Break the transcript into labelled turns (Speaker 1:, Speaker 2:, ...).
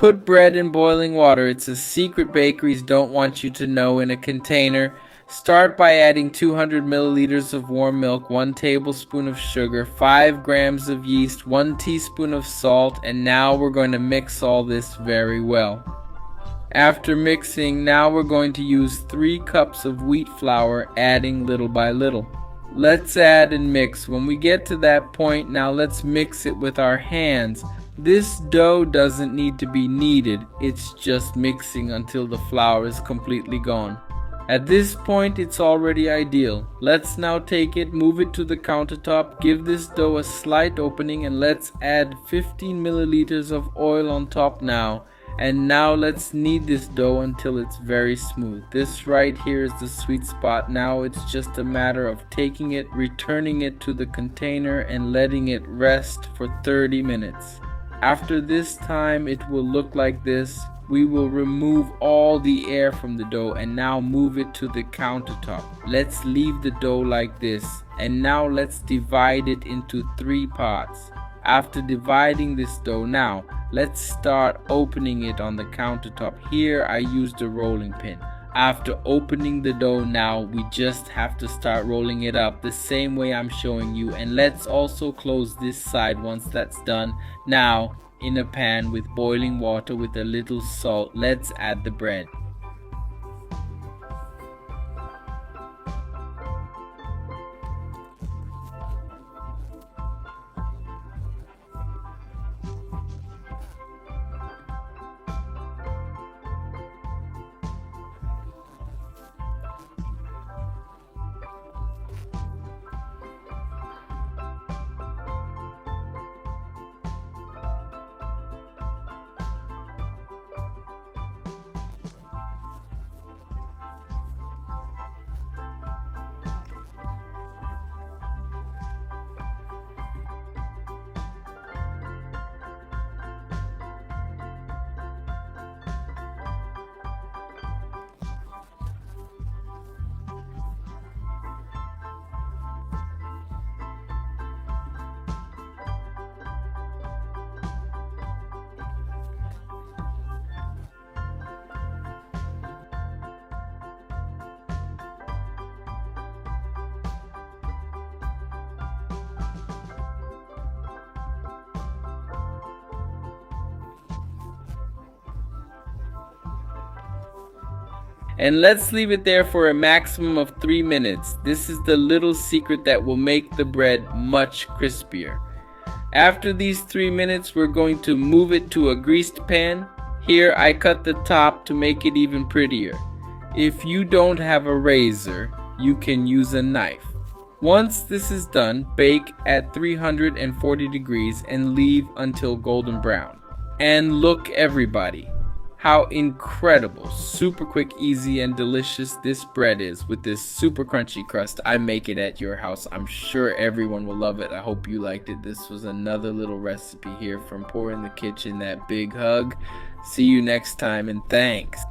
Speaker 1: Put bread in boiling water. It's a secret bakeries don't want you to know, in a container. Start by adding 200 milliliters of warm milk, 1 tablespoon of sugar, 5 grams of yeast, 1 teaspoon of salt, and now we're going to mix all this very well. After mixing, now we're going to use 3 cups of wheat flour, adding little by little. Let's add and mix. When we get to that point, now let's mix it with our hands. This dough doesn't need to be kneaded, it's just mixing until the flour is completely gone. At this point, it's already ideal. Let's now take it, move it to the countertop, give this dough a slight opening, and let's add 15 milliliters of oil on top now. And now let's knead this dough until it's very smooth. This right here is the sweet spot. Now it's just a matter of taking it, returning it to the container, and letting it rest for 30 minutes. After this time, it will look like this. We will remove all the air from the dough and now move it to the countertop. Let's leave the dough like this, and now let's divide it into 3 parts. After dividing this dough, now let's start opening it on the countertop. Here I used a rolling pin. After opening the dough, now we just have to start rolling it up the same way I'm showing you, and let's also close this side once that's done. Now in a pan with boiling water with a little salt, let's add the bread. And let's leave it there for a maximum of 3 minutes. This is the little secret that will make the bread much crispier. After these 3 minutes, we're going to move it to a greased pan. Here I cut the top to make it even prettier. If you don't have a razor, you can use a knife. Once this is done, bake at 340 degrees and leave until golden brown. And look everybody, how incredible, super quick, easy, and delicious this bread is with this super crunchy crust. I make it at your house. I'm sure everyone will love it. I hope you liked it. This was another little recipe here from Pour in the Kitchen. That big hug. See you next time, and thanks.